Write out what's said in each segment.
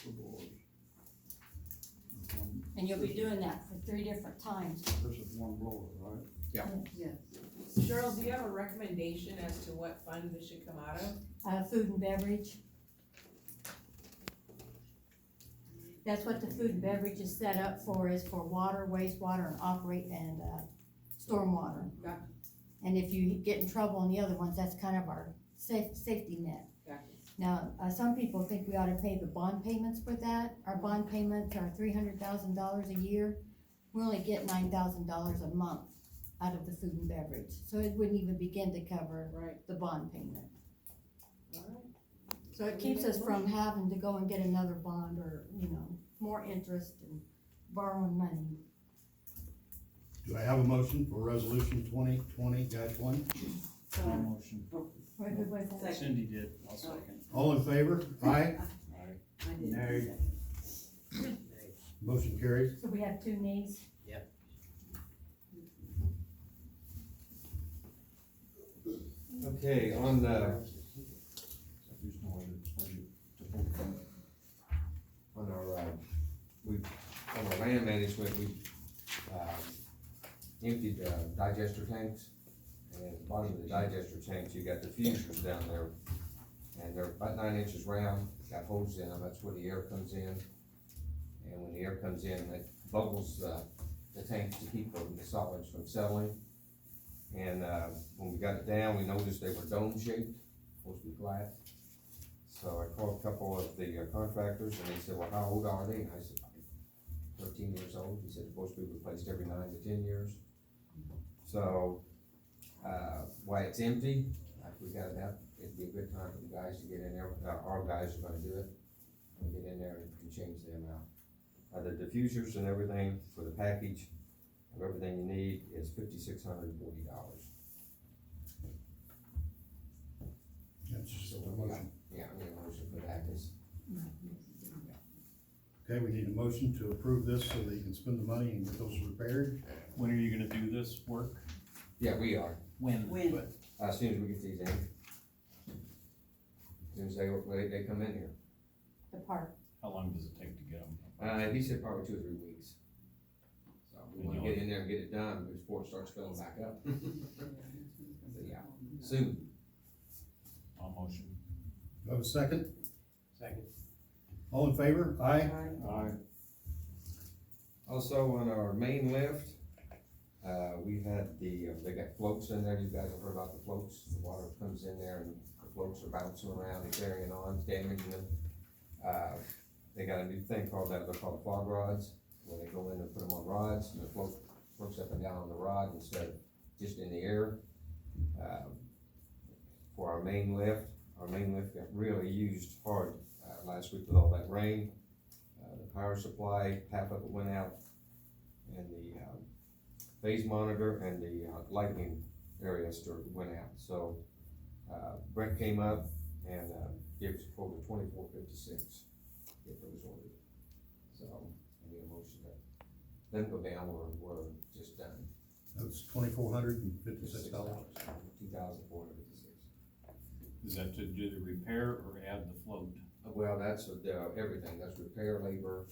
the board. And you'll be doing that for 3 different times. This is one blower, right? Yes. Cheryl, do you have a recommendation as to what fund this should come out of? Food and beverage. That's what the food and beverage is set up for, is for water, wastewater, and stormwater. Gotcha. And if you get in trouble on the other ones, that's kind of our safety net. Gotcha. Now, some people think we ought to pay the bond payments for that. Our bond payments are $300,000 a year. We only get $9,000 a month out of the food and beverage, so it wouldn't even begin to cover Right, the bond payment. alright. So it keeps us from having to go and get another bond or, more interest and borrowing money. Do I have a motion for resolution 2020-1? I'll motion. Wait, that? Cindy did, I'll second. All in favor? Aye. Aye. Nay. Motion carries. So we have 2 nays. Okay, on the, There's no other budget to vote on. on our land management, we, emptied, digester tanks. And at the bottom of the digester tanks, you got diffusers down there. And they're about 9 inches round, got holes in them, that's where the air comes in. And when the air comes in, it bubbles, the tanks to keep the solids from settling. And, when we got it down, we noticed they were dome shaped, supposed to be flat. So I called a couple of the contractors and they said, well, how old are they? And I said, 13 years old. He said, supposed to be replaced every 9 to 10 years. So, why it's empty, we got it out, it'd be a good time for the guys to get in there, our guys are gonna do it. And get in there and change them out. The diffusers and everything for the package of everything you need is $5,640. That's just So a we got, motion. yeah, I need a motion for that, 'cause Okay, we need a motion to approve this so that you can spend the money and get those repaired. When are you gonna do this work? yeah, we are, When? But as soon as we get these in. As soon as they come in here. The park. how long does it take to get them? He said probably 2 or 3 weeks. So we wanna get in there and get it done before it starts filling back up. So, yeah, soon. I'll motion. Do I have a second? Second. All in favor? Aye. Aye. Also on our main lift, we had they got floats in there, you guys have heard about the floats, the water comes in there and the floats are bouncing around and carrying on, damaging them. They got a new thing they're called fog rods, where they go in and put them on rods, and the float floats up and down on the rod instead of just in the air. For our main lift got really used hard, last week with all that rain. The power supply, half of it went out, and the, phase monitor and the, lightning area went out, so, Brent came up and, gave us a quote of $24.56, get those ordered. So, I need a motion that, them go down, we're just done. That's $2,456. $2,456. Is that to do the repair or add the float? Well, that's, everything, that's repair, labor,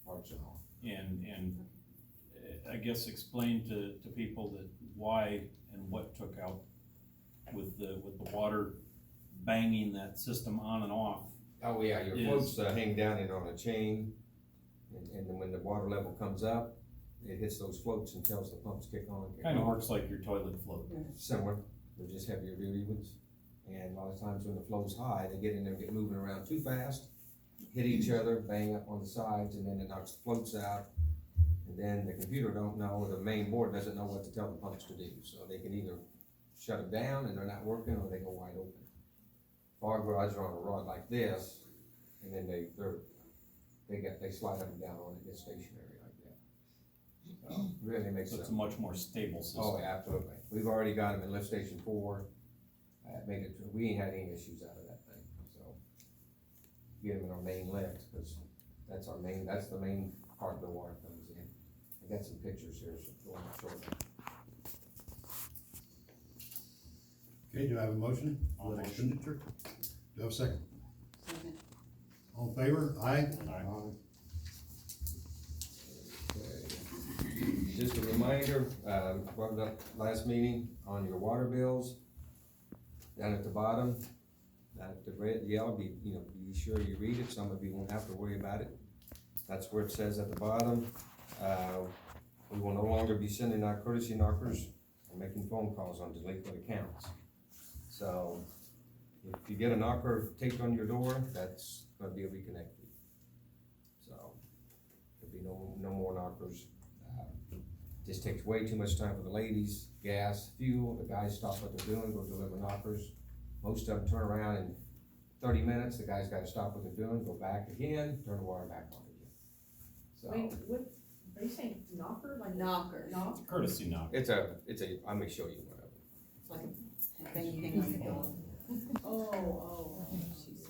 parts and all. And I guess explain to people that why and what took out with the water banging that system on and off. Oh, yeah, your Is- floats hang down it on a chain, and then when the water level comes up, it hits those floats and tells the pumps kick on. Kinda works like your toilet float. Similar, they're just heavier duty ones, and a lot of times when the flow's high, they get in there and get moving around too fast, hit each other, bang up on the sides, and then it knocks the floats out. And then the computer don't know, or the main board doesn't know what to tell the pumps to do, so they can either shut them down and they're not working, or they go wide open. Fog rods are on a rod like this, and then they slide up and down on it, it's stationary like that. So, really makes So it's a sense. much more stable system. Oh, absolutely, we've already got them in lift station 4, we ain't had any issues out of that thing, so. Get them in our main lift, cause that's the main part of the water comes in. I got some pictures here, so go on shortly. Okay, do I have a motion I'll for that motion. expenditure? Do I have a second? Second. All All in favor? Aye. Just a reminder, brought it up last meeting on your water bills, down at the bottom, the red, yellow, be sure you read it, some of you won't have to worry about it. That's where it says at the bottom, we will no longer be sending out courtesy knockers or making phone calls on delinquent accounts. So, if you get a knocker taped on your door, that's gonna be a reconnect fee. So, there'll be no more knockers. Just takes way too much time for the ladies, gas, fuel, the guys stop what they're doing, go deliver knockers. Most of them turn around in 30 minutes, the guys gotta stop what they're doing, go back again, turn the water back on again. Wait, So, what, are you saying knocker, like? Knocker. Knock? Courtesy knock. I'm gonna show you one of them. It's like a thing on the door. Oh, jeez.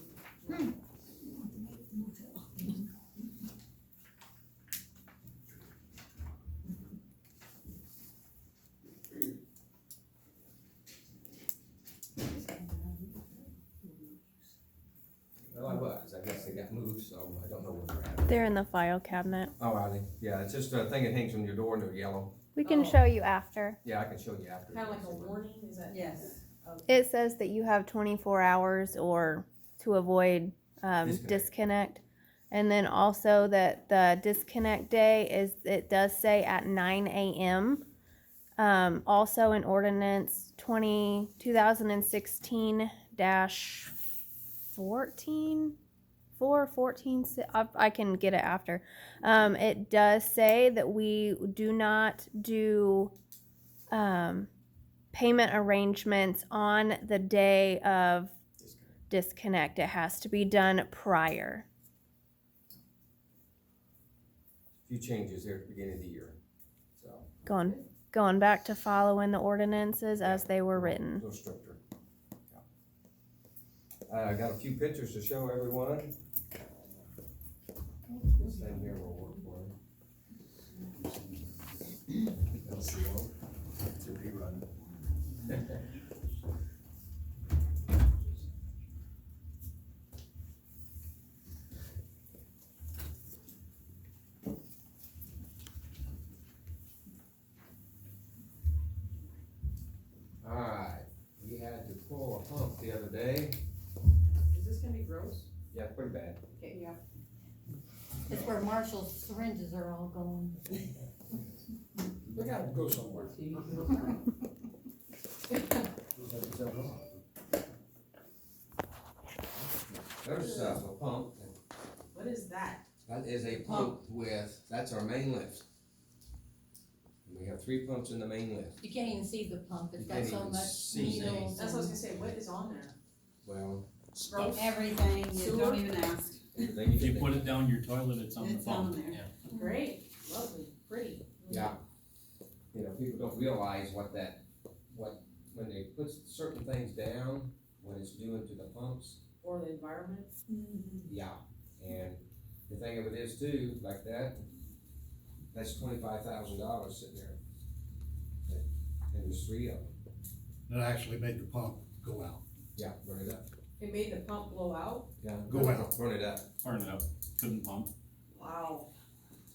Well, I guess they got moved, so I don't know where they're at. They're in the file cabinet. Oh, are they? Yeah, it's just a thing that hangs on your door and they're yellow. We can Oh. show you after. Yeah, I can show you after. Kinda like a warning, is that? Yes. It says that you have 24 hours or to avoid Disconnect. disconnect. And then also that the disconnect day it does say at 9 a.m. Also in ordinance 2016-14, 14, I can get it after. It does say that we do not do payment arrangements on the day of disconnect. It has to be done prior. Few changes there at the beginning of the year, so. Going back to following the ordinances as they were A written. little stricter. Yeah. I got a few pictures to show everyone. This thing here will work for you. It's a rerun. Alright, we had to pull a pump the other day. Is this gonna be gross? Yeah, pretty bad. Okay, yeah. It's where Marshall's syringes are all going. We gotta go somewhere. There's a pump. What is that? That is a pump that's our main lift. We have 3 pumps in the main lift. You can't even see the pump, it's You got can't so even much see needles. That's what I was gonna say, what is on there? Well, Gross? Everything, you Sewer? don't even ask. everything If you can put it down your toilet, it's on the It's on pump. there. Great, lovely, pretty. Yeah. You know, people don't realize when they put certain things down, what it's doing to the pumps. Or the environment. Yeah. And the thing of it is too, like that's $25,000 sitting there. And there's 3 of them. That actually made the pump go out. Yeah, burn it up. It made the pump blow out? Yeah. Go out. Burn it up, Turn it up, couldn't pump. Wow.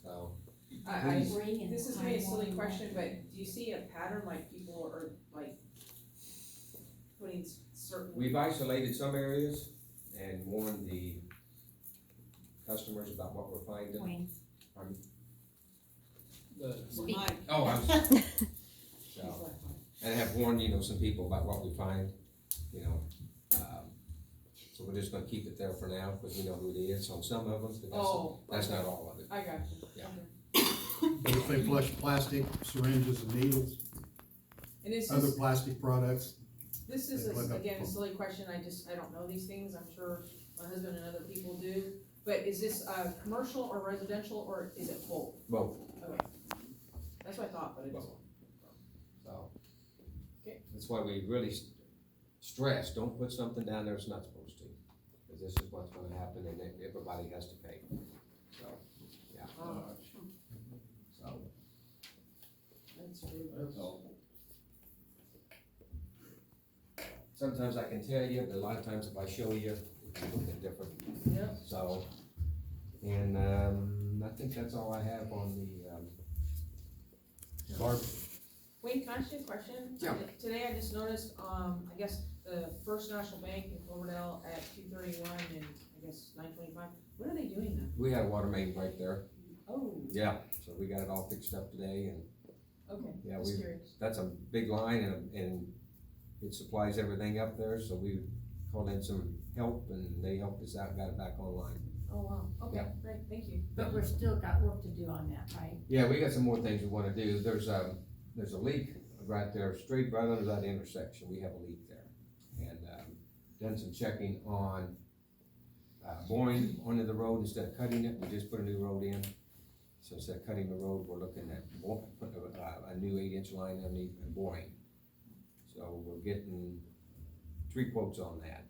so. This is maybe a silly question, but do you see a pattern like people are like putting certain? We've isolated some areas and warned the customers about what we're finding. Wayne. Speak. Oh, so, and have warned, some people about what we find, so we're just gonna keep it there for now, because we know who it is on some of them, but that's not all of it. I got you. Yeah. Okay. But if they flush plastic, syringes and needles, And is other this, plastic products, this is, they plug up again, the a silly question, I don't know these things, I'm sure my husband and other people do. But is this, commercial or residential, or is it both? Both, Okay. That's what I thought, but it's. Both. so. Okay. That's why we really stress, don't put something down there it's not supposed to, because this is what's gonna happen and then everybody has to pay, so, yeah. So, That's really gross. sometimes I can tell you, but a lot of times if I show you, looking different. Yep. So, and, I think that's all I have on the, Barb, Wayne, can I ask you a question? Yeah. Today I just noticed, I guess the First National Bank in Cloverdale at 231 and I guess 925, what are they doing then? we had a water main break there. Oh, Yeah, so we got it all fixed up today, and okay, Yeah, just we- curious. that's a big line, and it supplies everything up there, so we called in some help, and they helped us out, and got it back online. Oh, wow, okay, Yeah. great, thank you. But we're still got work to do on that, right? Yeah, we got some more things we wanna do. There's a leak right there, straight right under that intersection. We have a leak there. And, done some checking on, boring onto the road instead of cutting it. We just put a new road in. So instead of cutting the road, we're looking at putting a new 8-inch line underneath and boring. So we're getting 3 quotes on that.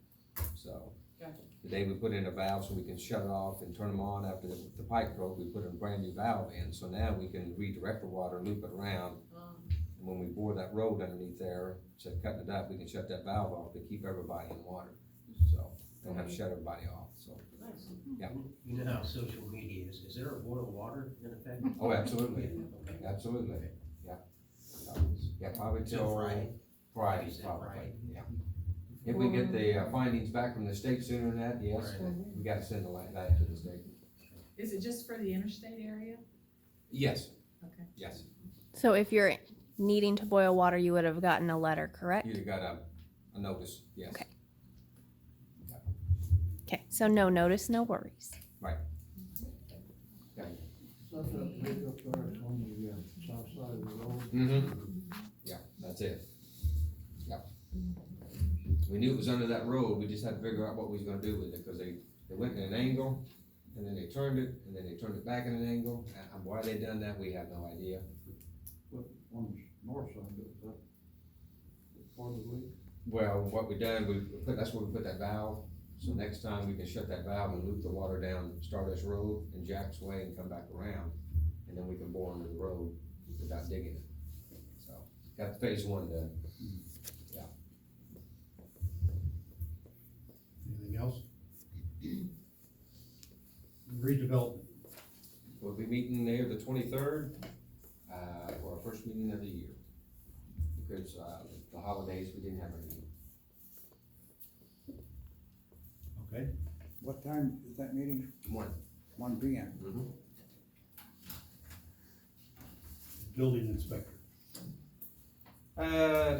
So Gotcha. today we put in a valve so we can shut it off and turn them on after the pipe broke. We put a brand new valve in, so now we can redirect the water, loop it around. And when we bore that road underneath there, instead of cutting it up, we can shut that valve off to keep everybody in water. So, don't have to shut everybody off, so. Nice. You know how social media is there a boil water in effect? Oh, absolutely, Okay. absolutely, yeah. So, yeah, probably Till till Friday? Friday, You said probably, Friday. yeah. If we get the findings back from the state sooner than that, yes, Right. we gotta send the line back to the state. Is it just for the interstate area? Yes. Okay. Yes, So if you're needing to boil water, you would have gotten a letter, correct? you got a notice, yes. Okay. Okay, so no notice, no worries. That's that big up there on the south side of the road. Mm-hmm. Yeah, that's it. Yep. We knew it was under that road, we just had to figure out what we was gonna do with it, cause they went in an angle, and then they turned it, and then they turned it back in an angle, and why they done that, we have no idea. But on the north side, that part of the leak. Well, what we done, that's where we put that valve, so next time we can shut that valve and loop the water down Stardust Road and Jack's Way and come back around, and then we can bore under the road without digging it. So, got phase 1 done. anything else? Redevelopment, We'll be meeting there the 23rd, for our first meeting of the year. Because, the holidays, we didn't have a meeting. okay? What time is that meeting? 1 p.m. Building inspector,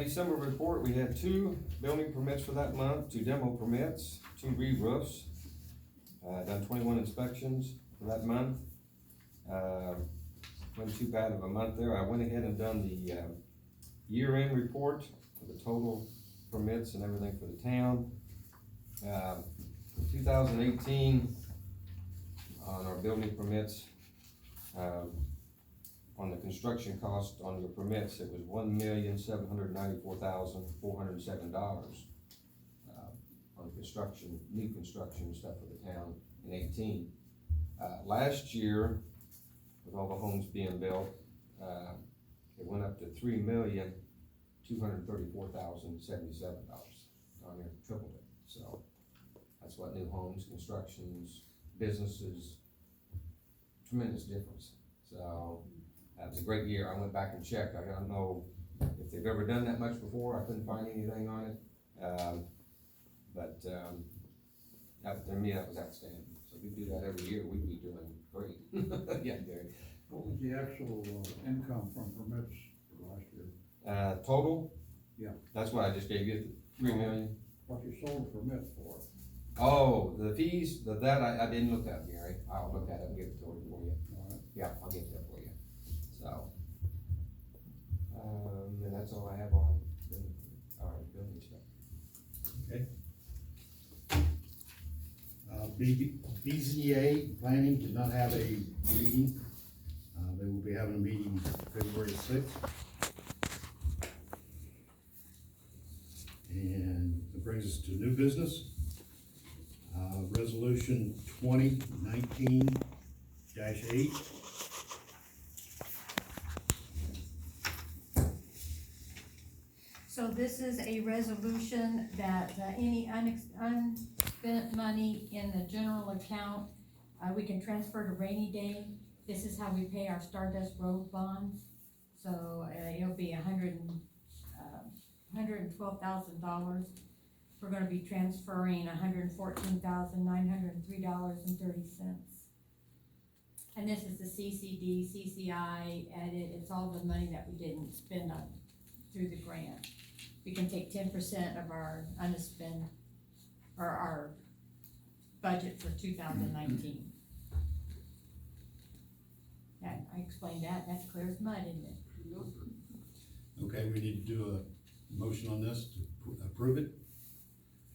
December report, we had 2 building permits for that month, 2 demo permits, 2 re-roofs. Done 21 inspections for that month. Wasn't too bad of a month there. I went ahead and done the, year-end report for the total permits and everything for the town. 2018, on our building permits, on the construction cost on your permits, it was $1,794,407 on construction, new construction stuff for the town in 18. Last year, with all the homes being built, it went up to $3,234,077. Darn near tripled it. So that's what new homes, constructions, businesses, tremendous difference. So that was a great year. I went back and checked. I don't know if they've ever done that much before. I couldn't find anything on it. But that, to me, that was outstanding. So if we do that every year, we'd be doing great. Yeah, Gary. What was the actual income from permits for last year? Total? Yeah. That's what I just gave you, 3 million. What you sold a permit for? Oh, the fees, that I didn't look at, Gary. I'll look at it and give it to you for you. All right. Yeah, I'll get that for you. So, and that's all I have on building stuff. BZA planning did not have a meeting. They will be having a meeting February 6th. And that brings us to new business. Resolution 2019-8. So this is a resolution that any spent money in the general account, we can transfer to rainy day. This is how we pay our Stardust Road bonds. So, it'll be $112,000. We're gonna be transferring $114,903.30. And this is the CCD, CCI edit, it's all the money that we didn't spend on, through the grant. We can take 10% of our unspent, or our budget for 2019. Yeah, I explained that, that's clear as mud, isn't it? Okay, we need to do a motion on this to approve it.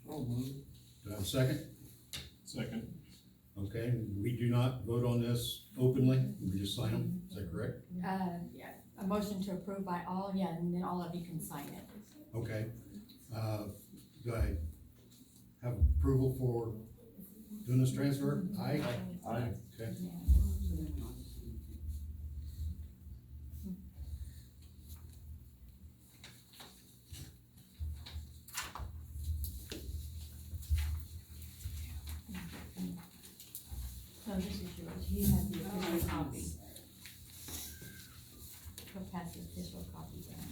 Oh, move. Do I have a second? Second. Okay, we do not vote on this openly, we just sign them, is that correct? Yeah, a motion to approve by all, yeah, and then all of you can sign it. Okay, do I have approval for doing this transfer? Aye? Aye. Okay, So this is yours, you have the official copy. Go pass the official copy down.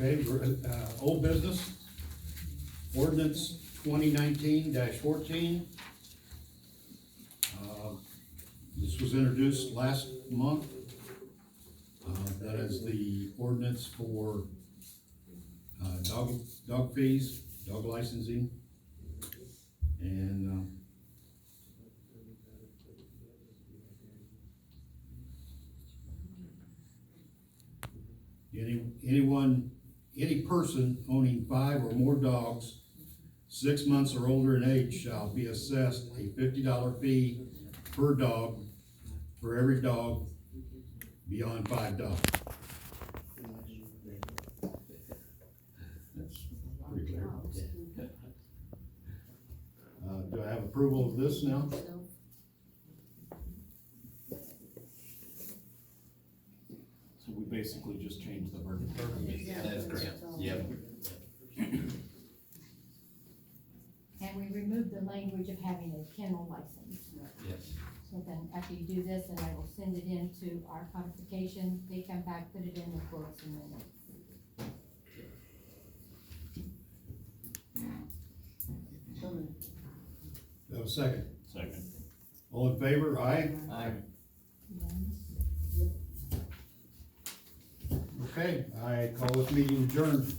okay, we're, old business, ordinance 2019-14. This was introduced last month. That is the ordinance for, dog fees, dog licensing. And, any person owning 5 or more dogs, 6 months or older in age, shall be assessed a $50 fee per dog for every dog beyond 5 dogs. That's pretty clear. Do I have approval of this now? So we basically just changed the verbiage. That's correct. Yep. And we removed the language of having a kennel license. Yes. So then, after you do this, and I will send it into our codification, they come back, put it in the books, and then Do I have a second? Second. All in favor? Aye? Aye. Okay, I call this meeting adjourned.